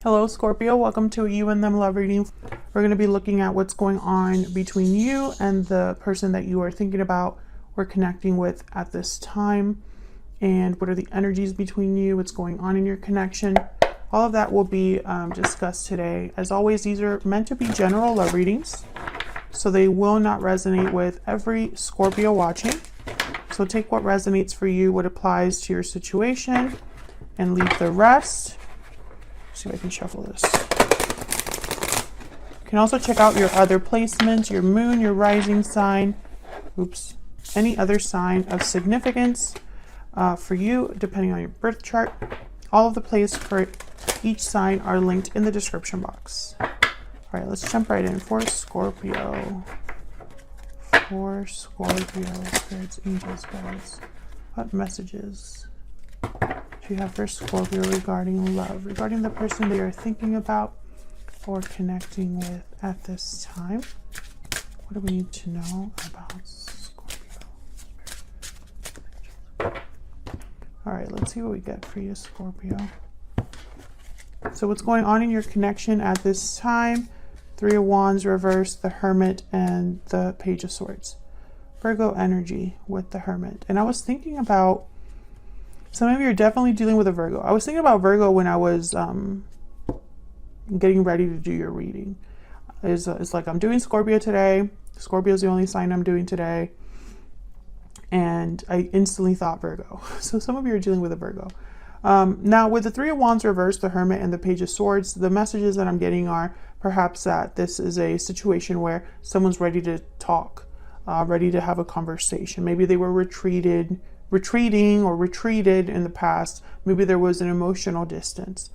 Hello Scorpio, welcome to a You and Them love reading. We're going to be looking at what's going on between you and the person that you are thinking about or connecting with at this time, and what are the energies between you, what's going on in your connection. All of that will be discussed today. As always, these are meant to be general love readings, so they will not resonate with every Scorpio watching. So take what resonates for you, what applies to your situation, and leave the rest. See if I can shuffle this. You can also check out your other placements, your moon, your rising sign, any other sign of significance for you, depending on your birth chart. All of the places for each sign are linked in the description box. All right, let's jump right in for Scorpio. For Scorpio, spirits, angels, guides. What messages do you have for Scorpio regarding love, regarding the person they are thinking about or connecting with at this time? What do we need to know about Scorpio? All right, let's see what we get for you, Scorpio. So what's going on in your connection at this time? Three of Wands reversed, the Hermit, and the Page of Swords. Virgo energy with the Hermit. And I was thinking about, some of you are definitely dealing with a Virgo. I was thinking about Virgo when I was getting ready to do your reading. It's like I'm doing Scorpio today. Scorpio is the only sign I'm doing today. And I instantly thought Virgo. So some of you are dealing with a Virgo. Now with the Three of Wands reversed, the Hermit, and the Page of Swords, the messages that I'm getting are perhaps that this is a situation where someone's ready to talk, ready to have a conversation. Maybe they were retreating or retreated in the past. Maybe there was an emotional distance.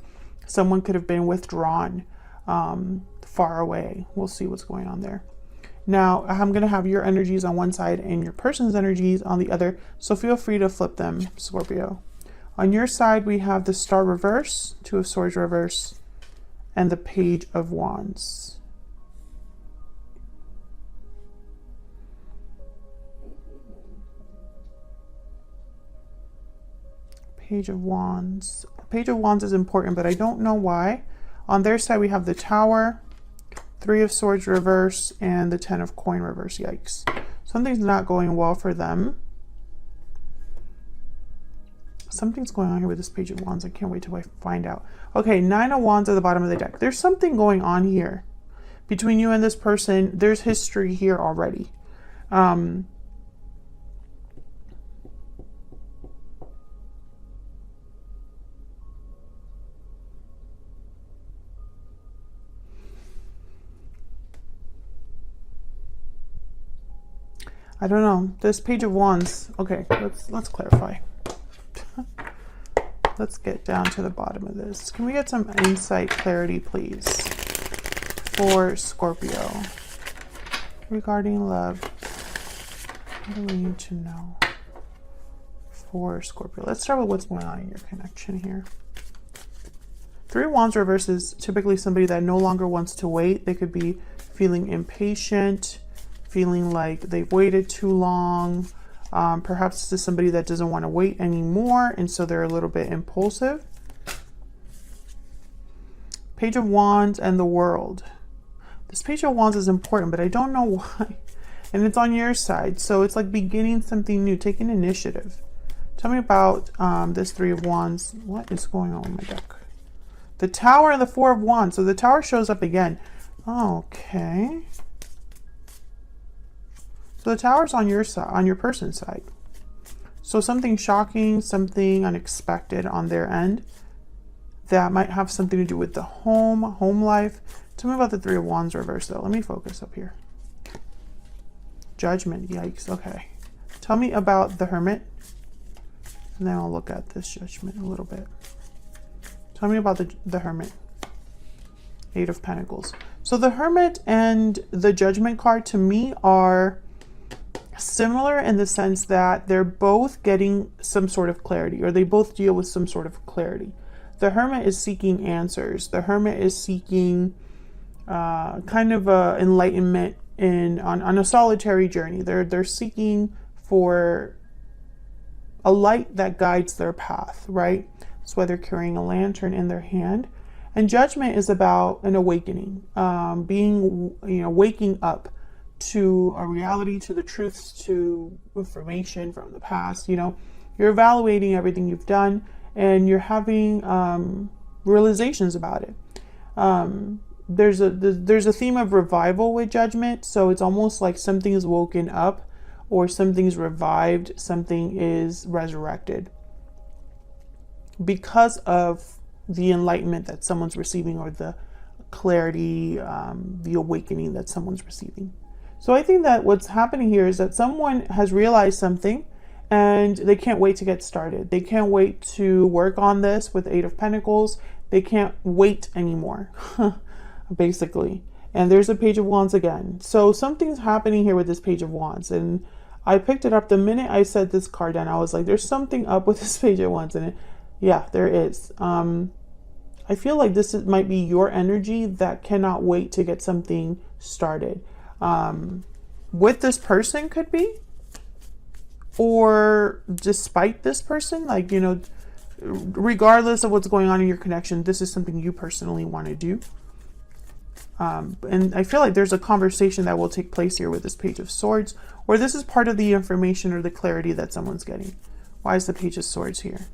Someone could have been withdrawn, far away. We'll see what's going on there. Now, I'm going to have your energies on one side and your person's energies on the other, so feel free to flip them, Scorpio. On your side, we have the Star reverse, Two of Swords reverse, and the Page of Wands. Page of Wands. Page of Wands is important, but I don't know why. On their side, we have the Tower, Three of Swords reverse, and the Ten of Coin reverse. Yikes. Something's not going well for them. Something's going on here with this Page of Wands. I can't wait till I find out. Okay, Nine of Wands at the bottom of the deck. There's something going on here between you and this person. There's history here already. I don't know. This Page of Wands. Okay, let's clarify. Let's get down to the bottom of this. Can we get some insight, clarity, please, for Scorpio regarding love? What do we need to know for Scorpio? Let's start with what's going on in your connection here. Three of Wands reverse is typically somebody that no longer wants to wait. They could be feeling impatient, feeling like they've waited too long. Perhaps this is somebody that doesn't want to wait anymore, and so they're a little bit impulsive. Page of Wands and the World. This Page of Wands is important, but I don't know why. And it's on your side, so it's like beginning something new, taking initiative. Tell me about this Three of Wands. What is going on with my deck? The Tower and the Four of Wands. So the Tower shows up again. Okay. So the Tower's on your side, on your person's side. So something shocking, something unexpected on their end that might have something to do with the home life. Tell me about the Three of Wands reverse though. Let me focus up here. Judgment, yikes, okay. Tell me about the Hermit, and then I'll look at this Judgment a little bit. Tell me about the Hermit. Eight of Pentacles. So the Hermit and the Judgment card to me are similar in the sense that they're both getting some sort of clarity, or they both deal with some sort of clarity. The Hermit is seeking answers. The Hermit is seeking kind of enlightenment on a solitary journey. They're seeking for a light that guides their path, right? That's why they're carrying a lantern in their hand. And Judgment is about an awakening, being, waking up to a reality, to the truths, to information from the past. You're evaluating everything you've done, and you're having realizations about it. There's a theme of revival with Judgment, so it's almost like something is woken up, or something's revived, something is resurrected because of the enlightenment that someone's receiving, or the clarity, the awakening that someone's receiving. So I think that what's happening here is that someone has realized something, and they can't wait to get started. They can't wait to work on this with Eight of Pentacles. They can't wait anymore, basically. And there's a Page of Wands again. So something's happening here with this Page of Wands. And I picked it up the minute I said this card down. I was like, there's something up with this Page of Wands. And yeah, there is. I feel like might be your energy that cannot wait to get something started. With this person, could be. Or despite this person, like, regardless of what's going on in your connection, this is something you personally want to do. And I feel like there's a conversation that will take place here with this Page of Swords, or this is part of the information or the clarity that someone's getting. Why is the Page of Swords here?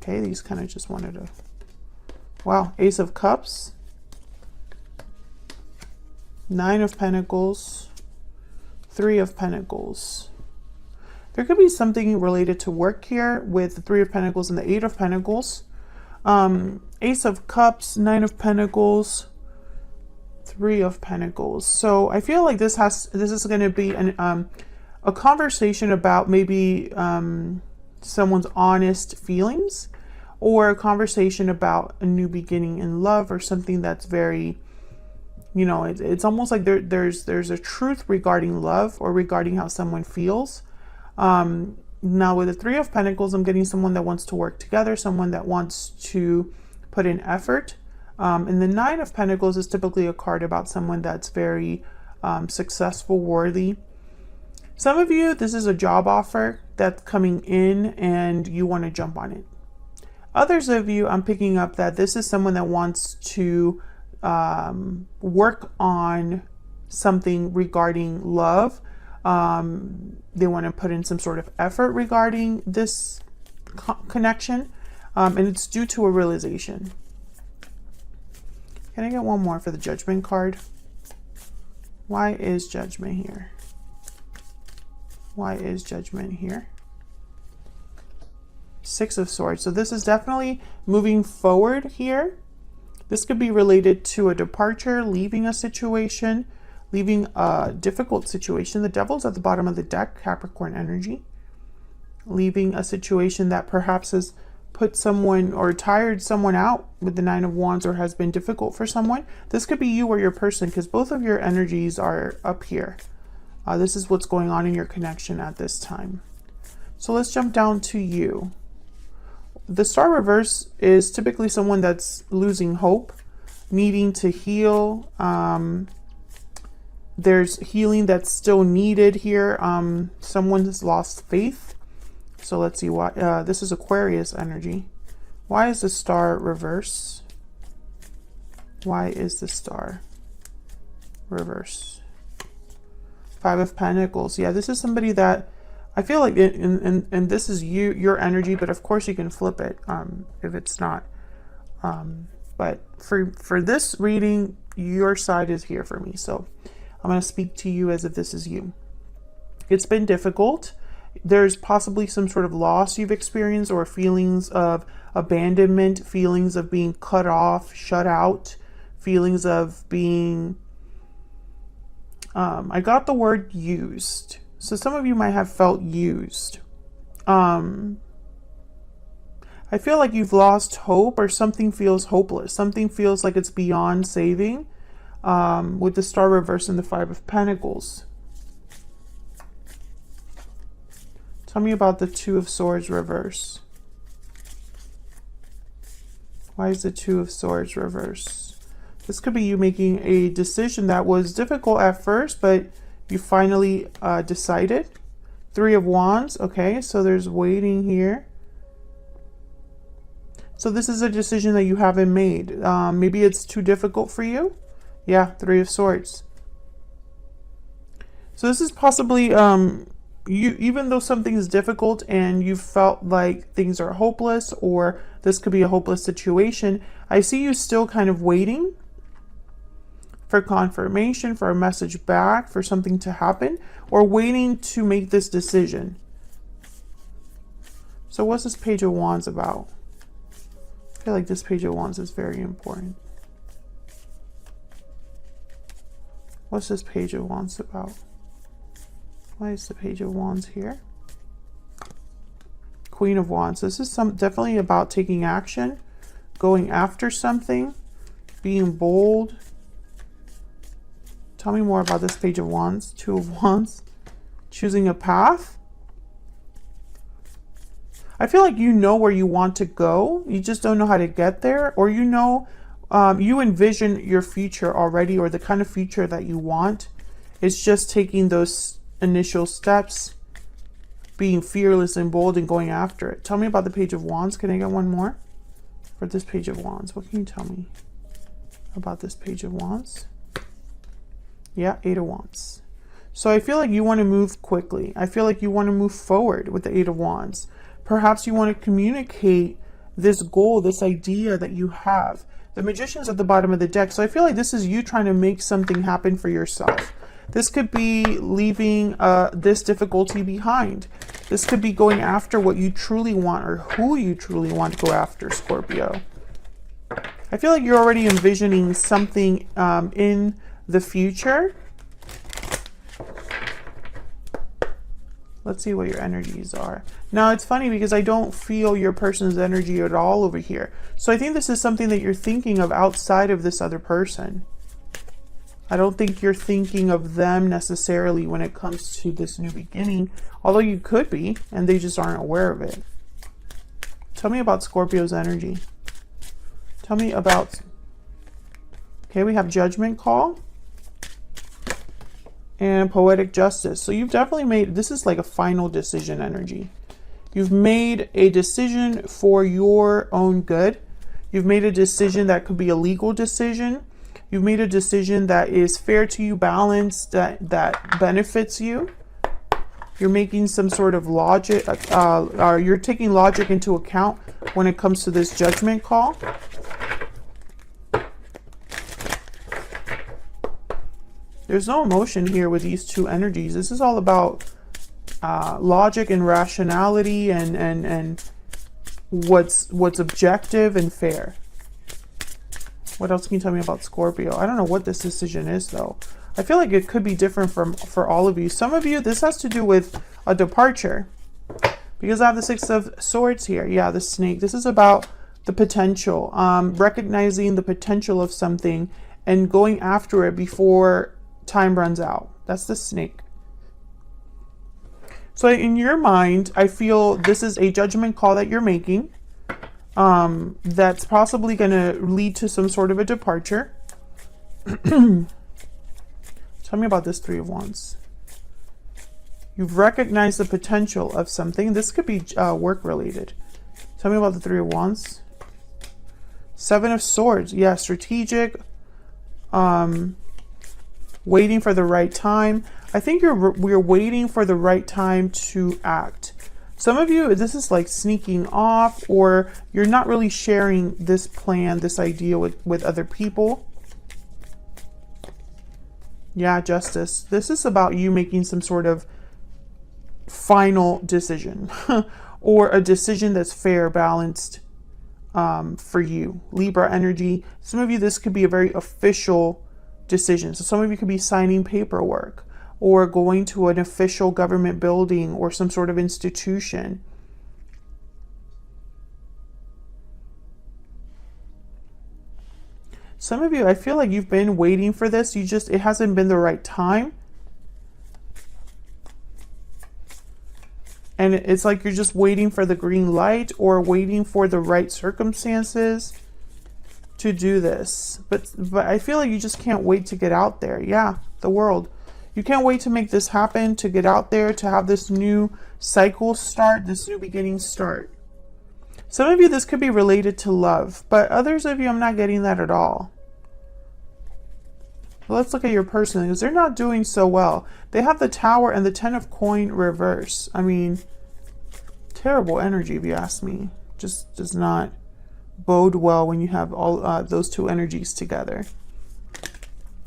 Okay, these kind of just wanted to... Wow, Ace of Cups. Nine of Pentacles. Three of Pentacles. There could be something related to work here with the Three of Pentacles and the Eight of Pentacles. Ace of Cups, Nine of Pentacles, Three of Pentacles. So I feel like this is going to be a conversation about maybe someone's honest feelings, or a conversation about a new beginning in love, or something that's very, it's almost like there's a truth regarding love, or regarding how someone feels. Now with the Three of Pentacles, I'm getting someone that wants to work together, someone that wants to put in effort. And the Nine of Pentacles is typically a card about someone that's very successful, worthy. Some of you, this is a job offer that's coming in and you want to jump on it. Others of you, I'm picking up that this is someone that wants to work on something regarding love. They want to put in some sort of effort regarding this connection, and it's due to a realization. Can I get one more for the Judgment card? Why is Judgment here? Why is Judgment here? Six of Swords. So this is definitely moving forward here. This could be related to a departure, leaving a situation, leaving a difficult situation. The Devil's at the bottom of the deck, Capricorn energy. Leaving a situation that perhaps has put someone or tired someone out with the Nine of Wands, or has been difficult for someone. This could be you or your person, because both of your energies are up here. This is what's going on in your connection at this time. So let's jump down to you. The Star reverse is typically someone that's losing hope, needing to heal. There's healing that's still needed here. Someone has lost faith. So let's see why. This is Aquarius energy. Why is the Star reverse? Why is the Star reverse? Five of Pentacles. Yeah, this is somebody that I feel like, and this is your energy, but of course you can flip it if it's not. But for this reading, your side is here for me. So I'm going to speak to you as if this is you. It's been difficult. There's possibly some sort of loss you've experienced, or feelings of abandonment, feelings of being cut off, shut out, feelings of being, I got the word used. So some of you might have felt used. I feel like you've lost hope, or something feels hopeless. Something feels like it's beyond saving, with the Star reverse and the Five of Pentacles. Tell me about the Two of Swords reverse. Why is the Two of Swords reverse? This could be you making a decision that was difficult at first, but you finally decided. Three of Wands. Okay, so there's waiting here. So this is a decision that you haven't made. Maybe it's too difficult for you. Yeah, Three of Swords. So this is possibly, even though something is difficult and you felt like things are hopeless, or this could be a hopeless situation, I see you still kind of waiting for confirmation, for a message back, for something to happen, or waiting to make this decision. So what's this Page of Wands about? I feel like this Page of Wands is very important. What's this Page of Wands about? Why is the Page of Wands here? Queen of Wands. This is definitely about taking action, going after something, being bold. Tell me more about this Page of Wands. Two of Wands. Choosing a path. I feel like you know where you want to go. You just don't know how to get there. Or you know, you envision your future already, or the kind of future that you want. It's just taking those initial steps, being fearless and bold and going after it. Tell me about the Page of Wands. Can I get one more for this Page of Wands? What can you tell me about this Page of Wands? Yeah, Eight of Wands. So I feel like you want to move quickly. I feel like you want to move forward with the Eight of Wands. Perhaps you want to communicate this goal, this idea that you have. The Magician's at the bottom of the deck. So I feel like this is you trying to make something happen for yourself. This could be leaving this difficulty behind. This could be going after what you truly want, or who you truly want to go after, Scorpio. I feel like you're already envisioning something in the future. Let's see what your energies are. Now, it's funny because I don't feel your person's energy at all over here. So I think this is something that you're thinking of outside of this other person. I don't think you're thinking of them necessarily when it comes to this new beginning, although you could be, and they just aren't aware of it. Tell me about Scorpio's energy. Tell me about... Okay, we have Judgment Call and Poetic Justice. So you've definitely made... This is like a final decision energy. You've made a decision for your own good. You've made a decision that could be a legal decision. You've made a decision that is fair to you, balanced, that benefits you. You're making some sort of logic, or you're taking logic into account when it comes to this Judgment Call. There's no emotion here with these two energies. This is all about logic and rationality, and what's objective and fair. What else can you tell me about Scorpio? I don't know what this decision is, though. I feel like it could be different for all of you. Some of you, this has to do with a departure, because I have the Six of Swords here. Yeah, the snake. This is about the potential, recognizing the potential of something and going after it before time runs out. That's the snake. So in your mind, I feel this is a judgment call that you're making. That's possibly going to lead to some sort of a departure. Tell me about this Three of Wands. You've recognized the potential of something. This could be work related. Tell me about the Three of Wands. Seven of Swords. Yeah, strategic. Waiting for the right time. I think we're waiting for the right time to act. Some of you, this is like sneaking off, or you're not really sharing this plan, this idea with other people. Yeah, Justice. This is about you making some sort of final decision or a decision that's fair, balanced for you. Libra energy. Some of you, this could be a very official decision. So some of you could be signing paperwork, or going to an official government building or some sort of institution. Some of you, I feel like you've been waiting for this. It hasn't been the right time. And it's like you're just waiting for the green light, or waiting for the right circumstances to do this. But I feel like you just can't wait to get out there. Yeah, the World. You can't wait to make this happen, to get out there, to have this new cycle start, this new beginning start. Some of you, this could be related to love, but others of you, I'm not getting that at all. Well, let's look at your person, because they're not doing so well. They have the Tower and the Ten of Coin reverse. I mean, terrible energy, if you ask me. Just does not bode well when you have all those two energies together.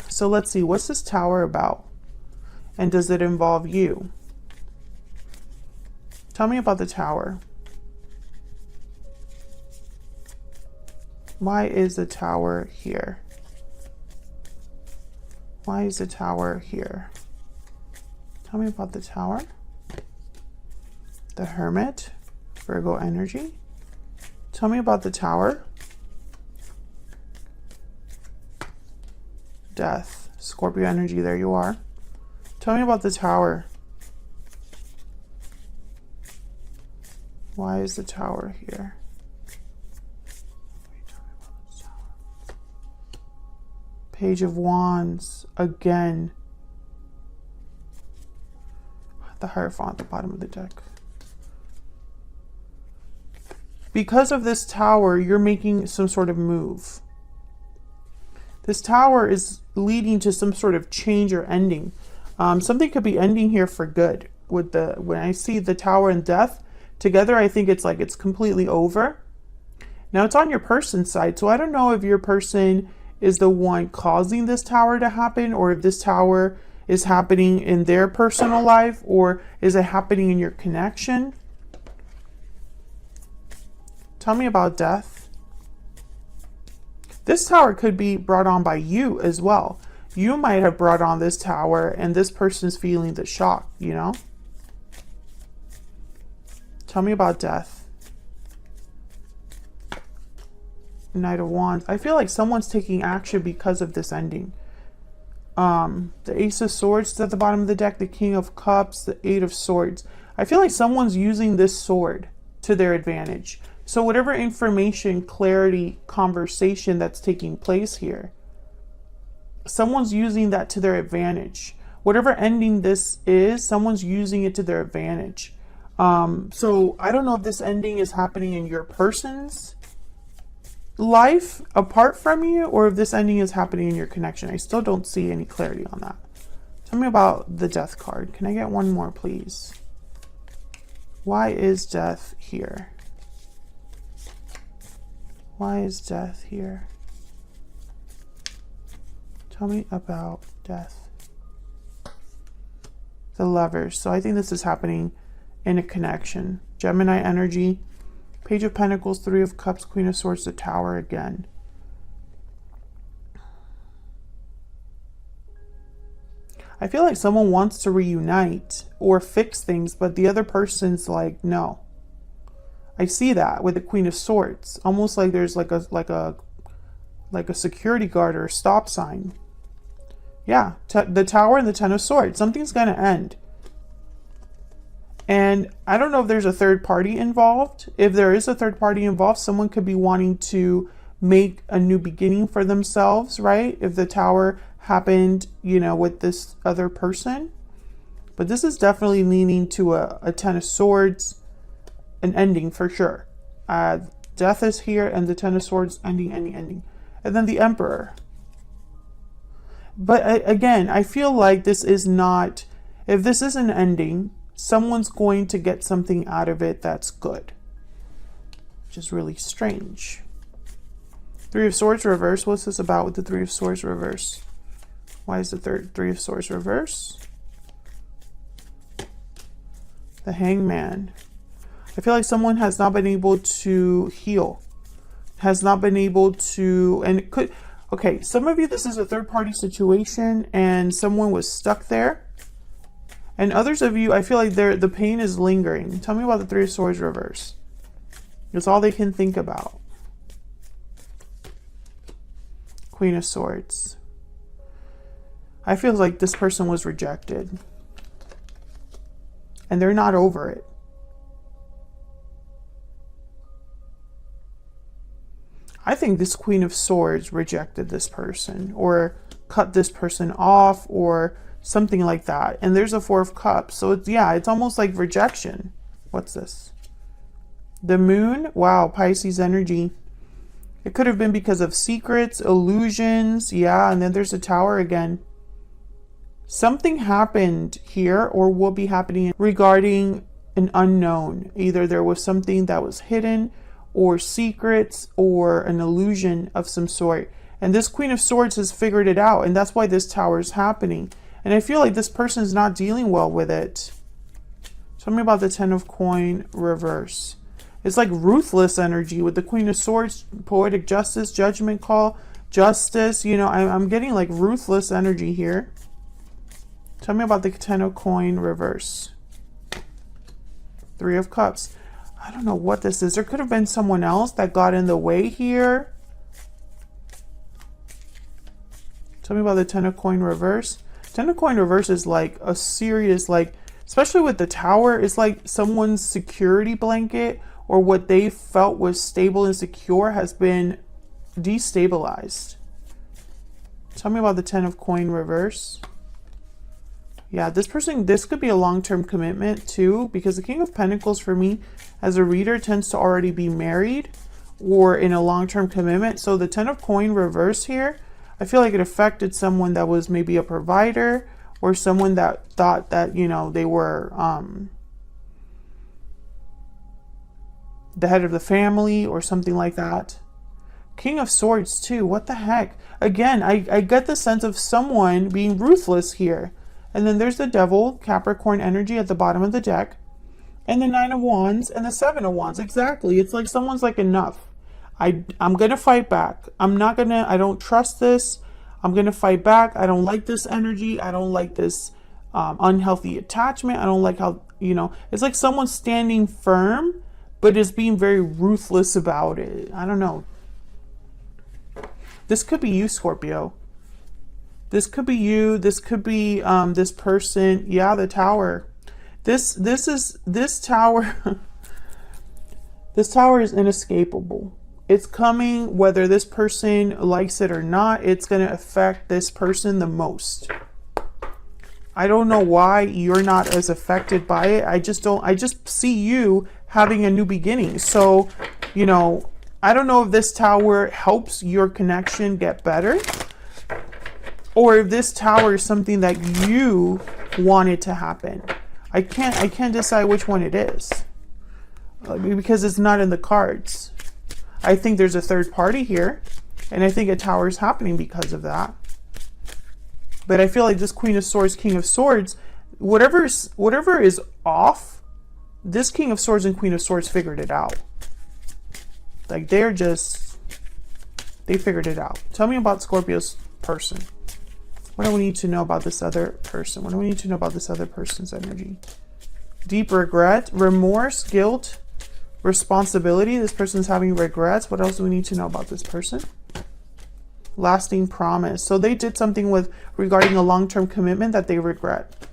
So let's see, what's this Tower about? And does it involve you? Tell me about the Tower. Why is the Tower here? Why is the Tower here? Tell me about the Tower. The Hermit, Virgo energy. Tell me about the Tower. Death, Scorpio energy, there you are. Tell me about the Tower. Why is the Tower here? Page of Wands, again. The Hierophant at the bottom of the deck. Because of this Tower, you're making some sort of move. This Tower is leading to some sort of change or ending. Something could be ending here for good. When I see the Tower and Death together, I think it's like it's completely over. Now it's on your person's side, so I don't know if your person is the one causing this Tower to happen, or if this Tower is happening in their personal life, or is it happening in your connection? Tell me about Death. This Tower could be brought on by you as well. You might have brought on this Tower and this person's feeling the shock, you know? Tell me about Death. Knight of Wands. I feel like someone's taking action because of this ending. The Ace of Swords is at the bottom of the deck, the King of Cups, the Eight of Swords. I feel like someone's using this sword to their advantage. So whatever information, clarity, conversation that's taking place here, someone's using that to their advantage. Whatever ending this is, someone's using it to their advantage. So I don't know if this ending is happening in your person's life apart from you, or if this ending is happening in your connection. I still don't see any clarity on that. Tell me about the Death card. Can I get one more, please? Why is Death here? Why is Death here? Tell me about Death. The Lovers. So I think this is happening in a connection. Gemini energy. Page of Pentacles, Three of Cups, Queen of Swords, the Tower again. I feel like someone wants to reunite or fix things, but the other person's like, no. I see that with the Queen of Swords. Almost like there's like a security guard or a stop sign. Yeah, the Tower and the Ten of Swords. Something's going to end. And I don't know if there's a third party involved. If there is a third party involved, someone could be wanting to make a new beginning for themselves, right? If the Tower happened, you know, with this other person. But this is definitely leaning to a Ten of Swords, an ending for sure. Death is here, and the Ten of Swords, ending. And then the Emperor. But again, I feel like this is not, if this is an ending, someone's going to get something out of it that's good. Which is really strange. Three of Swords reverse. What's this about with the Three of Swords reverse? Why is the Three of Swords reverse? The Hangman. I feel like someone has not been able to heal. Has not been able to, and it could, okay, some of you, this is a third party situation and someone was stuck there. And others of you, I feel like the pain is lingering. Tell me about the Three of Swords reverse. It's all they can think about. Queen of Swords. I feel like this person was rejected. And they're not over it. I think this Queen of Swords rejected this person, or cut this person off, or something like that. And there's a Four of Cups. So it's, yeah, it's almost like rejection. What's this? The moon, wow, Pisces energy. It could have been because of secrets, illusions, yeah, and then there's a tower again. Something happened here or will be happening regarding an unknown. Either there was something that was hidden or secrets or an illusion of some sort. And this Queen of Swords has figured it out, and that's why this tower is happening. And I feel like this person is not dealing well with it. Tell me about the Ten of Coin reverse. It's like ruthless energy with the Queen of Swords, poetic justice, judgment call, justice. You know, I'm getting like ruthless energy here. Tell me about the Ten of Coin reverse. Three of Cups. I don't know what this is. There could have been someone else that got in the way here. Tell me about the Ten of Coin reverse. Ten of Coin reverse is like a serious, like, especially with the tower, it's like someone's security blanket or what they felt was stable and secure has been destabilized. Tell me about the Ten of Coin reverse. Yeah, this person, this could be a long-term commitment too, because the King of Pentacles for me as a reader tends to already be married or in a long-term commitment. So the Ten of Coin reverse here, I feel like it affected someone that was maybe a provider or someone that thought that, you know, they were the head of the family or something like that. King of Swords too, what the heck? Again, I get the sense of someone being ruthless here. And then there's the Devil, Capricorn energy at the bottom of the deck. And the Nine of Wands and the Seven of Wands. Exactly. It's like someone's like, enough. I'm going to fight back. I don't trust this. I'm going to fight back. I don't like this energy. I don't like this unhealthy attachment. I don't like how, you know, it's like someone standing firm, but is being very ruthless about it. I don't know. This could be you, Scorpio. This could be you. This could be this person. Yeah, the Tower. This tower. This tower is inescapable. It's coming whether this person likes it or not. It's going to affect this person the most. I don't know why you're not as affected by it. I just see you having a new beginning. So, you know, I don't know if this tower helps your connection get better, or if this tower is something that you wanted to happen. I can't decide which one it is because it's not in the cards. I think there's a third party here, and I think a tower is happening because of that. But I feel like this Queen of Swords, King of Swords, whatever is off, this King of Swords and Queen of Swords figured it out. Like they figured it out. Tell me about Scorpio's person. What do we need to know about this other person? What do we need to know about this other person's energy? Deep regret, remorse, guilt, responsibility. This person's having regrets. What else do we need to know about this person? Lasting promise. So they did something regarding a long-term commitment that they regret.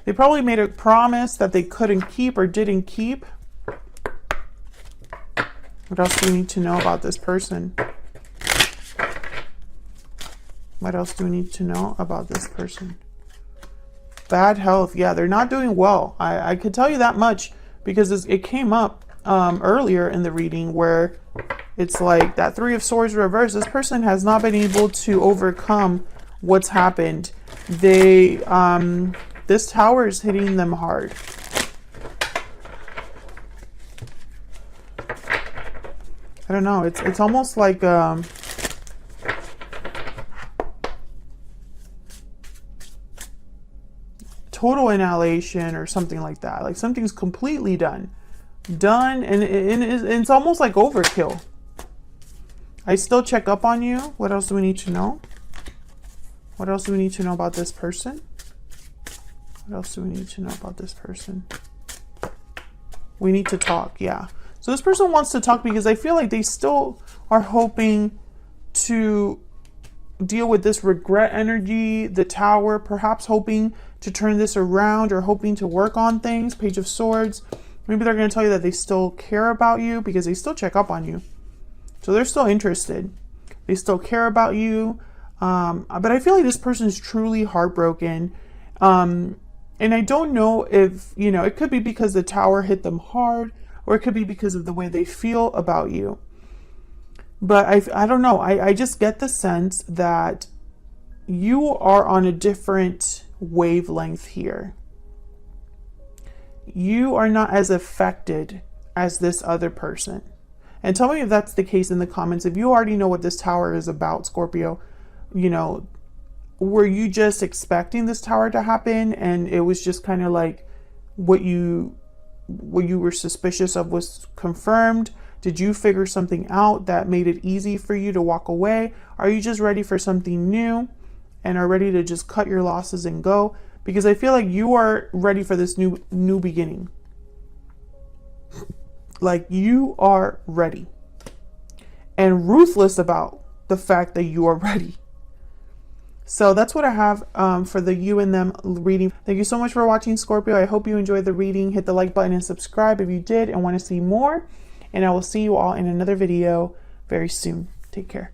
They probably made a promise that they couldn't keep or didn't keep. What else do we need to know about this person? What else do we need to know about this person? Bad health. Yeah, they're not doing well. I could tell you that much because it came up earlier in the reading where it's like that Three of Swords reverse. This person has not been able to overcome what's happened. This tower is hitting them hard. I don't know. It's almost like total annihilation or something like that. Like something's completely done, and it's almost like overkill. I still check up on you. What else do we need to know? What else do we need to know about this person? What else do we need to know about this person? We need to talk. Yeah. So this person wants to talk because I feel like they still are hoping to deal with this regret energy, the Tower, perhaps hoping to turn this around or hoping to work on things. Page of Swords. Maybe they're going to tell you that they still care about you because they still check up on you. So they're still interested. They still care about you. But I feel like this person is truly heartbroken. And I don't know if, you know, it could be because the Tower hit them hard. or it could be because of the way they feel about you. But I don't know. I just get the sense that you are on a different wavelength here. You are not as affected as this other person. And tell me if that's the case in the comments. If you already know what this tower is about, Scorpio, you know, were you just expecting this tower to happen and it was just kind of like what you were suspicious of was confirmed? Did you figure something out that made it easy for you to walk away? Are you just ready for something new and are ready to just cut your losses and go? Because I feel like you are ready for this new beginning. Like you are ready and ruthless about the fact that you are ready. So that's what I have for the you and them reading. Thank you so much for watching, Scorpio. I hope you enjoyed the reading. Hit the like button and subscribe if you did and want to see more. And I will see you all in another video very soon. Take care.